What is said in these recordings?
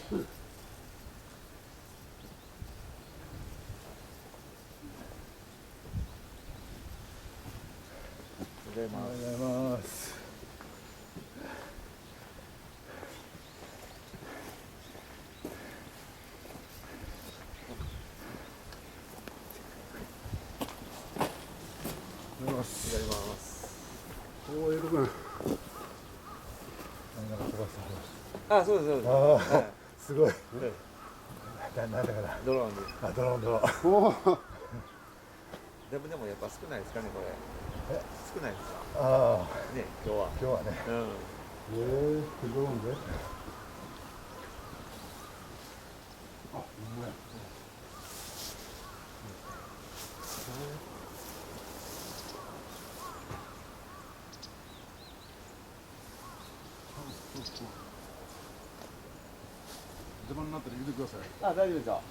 おはようございます。おはようございます。やります。おお、エル君。何か飛ばしてまあ、そうですそうです。ああ、はい、すごい。はい、なんだかな。ドローンで。あ、ドローンドローン。おお。でもやっぱ少ないですかねこれ。少ないですか。ああ。ね、今日は。今日はね。うん。ドローンで。あ、ほんまや。邪魔になったら言ってください。あ、大丈夫ですよ。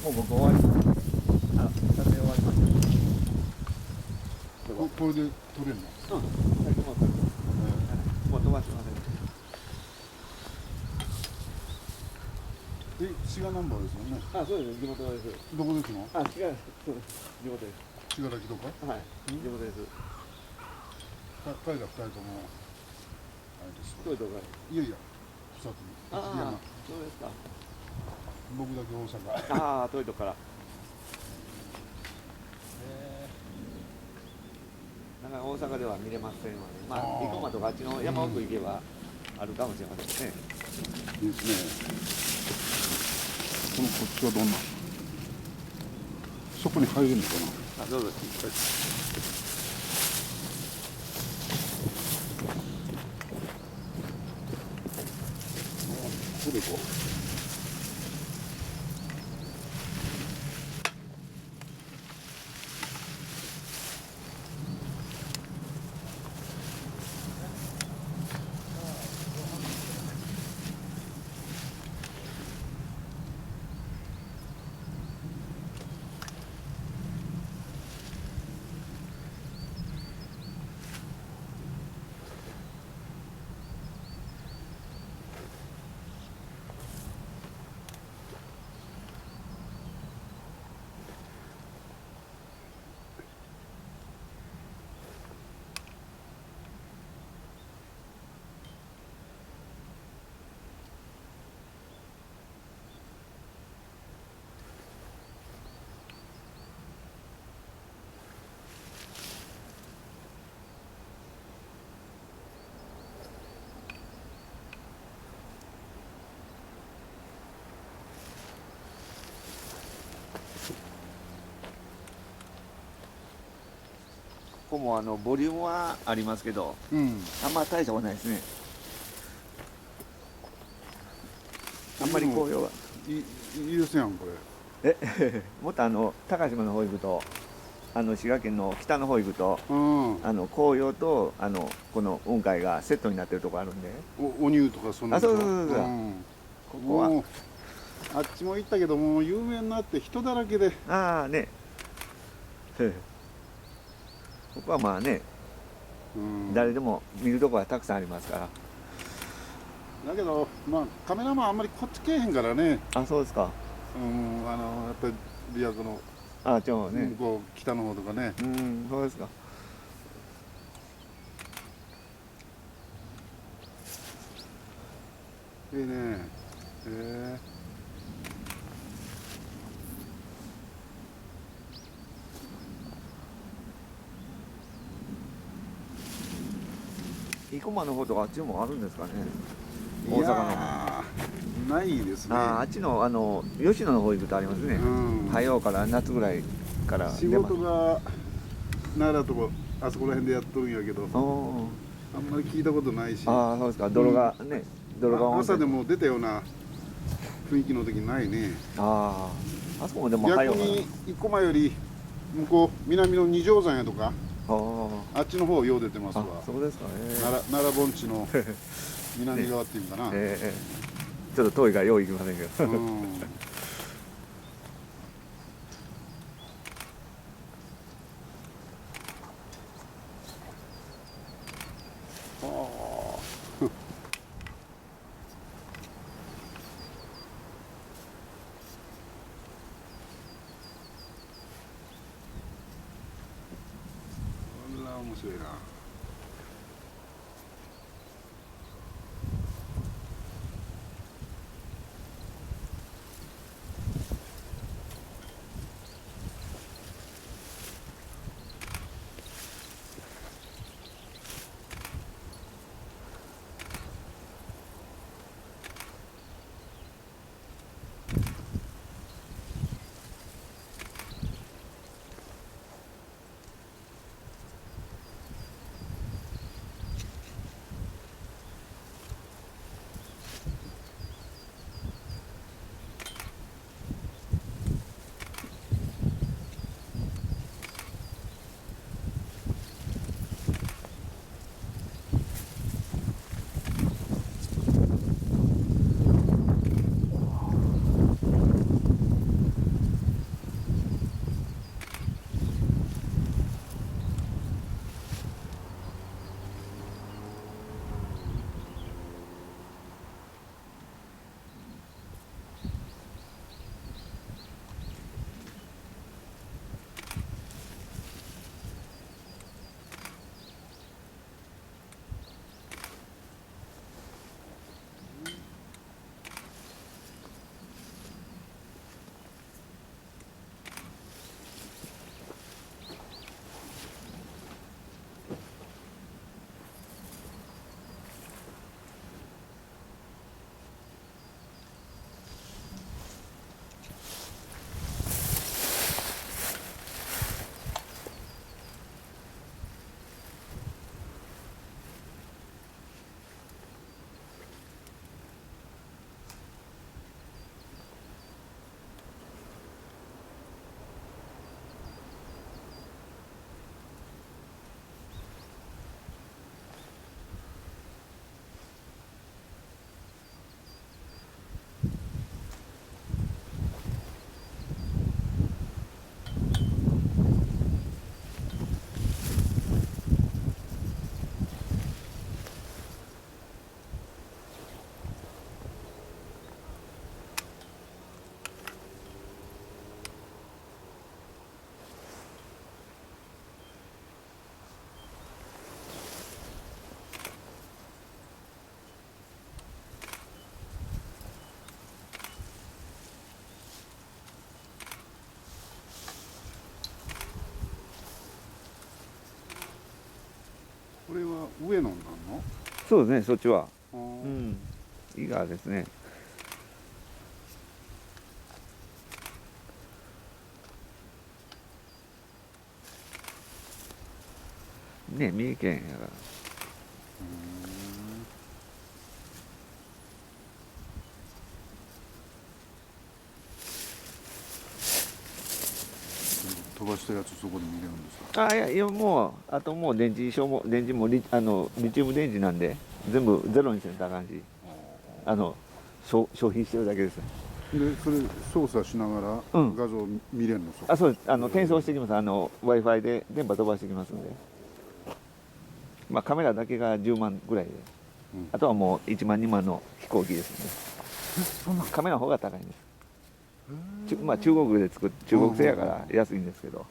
もう僕終わります。あ、撮影終わりました。これで撮れるの？うん。はい、もう撮れます。もう飛ばしません。滋賀ナンバーですよね。あ、そうです。地元です。どこですの？あ、違う。そうです。地元です。信楽とか？はい。地元です。彼ら二人ともあれです。どういうとこが。いやいや、二つに。ああ、山。そうですか。僕だけ大阪。ああ、遠いとこから。なんか大阪では見れませんわね。まあ、生駒とかあっちの山奥行けばあるかもしれませんね。いいですね。こっちはどんな？そこに入れるのかな？あ、どうぞ。はい。ここで行こう。ここもボリュームはありますけど、うん。あんま大したことないですね。あんまり紅葉は。いいですやんこれ。もっと高島の方行くと、滋賀県の北の方行くと、うん。紅葉とこの雲海がセットになってるとこあるんで。お乳とかそんな。あ、そうそうそうそう。ここは。あっちも行ったけどもう有名になって人だらけで。ああね。ここはまあね、誰でも見るとこはたくさんありますから。だけどまあカメラマンあんまりこっち来えへんからね。あ、そうですか。やっぱり琵琶湖のちょうね、向こう北の方とかね。そうですか。いいね。駒の方とかあっちもあるんですかね。い大阪の方。やーないですね。あっちの吉野の方行くとありますね。うん早うから夏ぐらいから仕出ます事が奈良とかあそこら辺でやっとるんやけど、おあんまり聞いたことないし、ああそうですか。泥がね、泥が温泉朝でも出たような雰囲気の時ないね。ああそこもでも早うから逆に生駒より向こう南の二条山やとかああっちの方よう出てますわ。そうですかね。奈良盆地の南側っていうかな。ちょっと遠いからよう行きませんけど。うんはあこれは面白いな。これは上野になるの？そうですね、そっちは。ううんん。伊賀ですね。ね、三重県やから。飛ばしたやつそこで見れるんですか？いや、もう、あともう電池消耗、電池もリチウム電池なんで、全部ゼロにせんとあかんし、消費してるだけです。でそれ操作しながらうん画像見れるの？そこそうです。転送してきます。Wi-Fi で電波飛ばしてきますんで。まあ、カメラだけが10万ぐらいで、うんあとはもう1万、2万の飛行機ですね。そんなカメラの方が高いんです。まあ、中国で作る、中国製やから安いんですけど、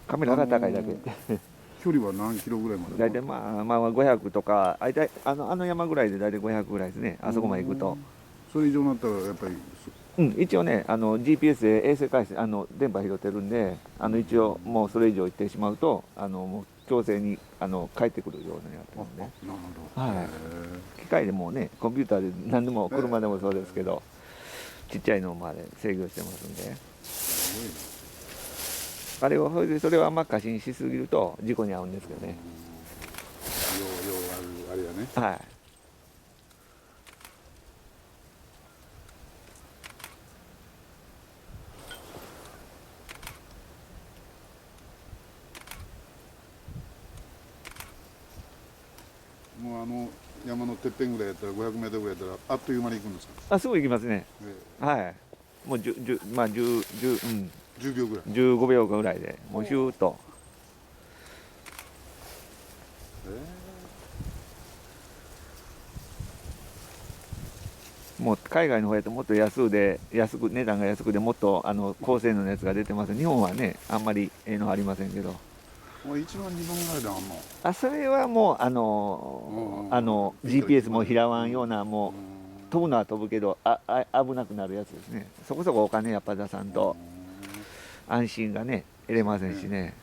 カメラが高いだけ。距離は何キロぐらいまで？大体まあ500とか、あの山ぐらいで大体500ぐらいですね、あそこまで行くと。それ以上になったらやっぱり一応ね、GPS で衛星回線、電波拾ってるんで、一応もうそれ以上行ってしまうと、もう強制に帰ってくるようになってるんで、なるほど。はい機械でもうねコンピューターで何でも車でもそうですけど、ちっちゃいのまで制御してますんで、すごいな。あれをそれをあんま過信しすぎると事故に遭うんですけどね。ようあるあれやね。はい。もう山のてっぺんぐらいやったら500メートルぐらいやったらあっという間に行くんですか。あ、すぐ行きますね。えはい。もうまあ10秒ぐらい。15秒ぐらいでもうヒューッと。もう海外の方やともっと安く値段が安くでもっと高性能のやつが出てます。日本はねあんまりのありませんけど。もう1万2万ぐらいであんの。それはもうGPS も拾わんようなもう飛ぶのは飛ぶけど危なくなるやつですね。そこそこお金やっぱ出さんと安心がね得れませんしね。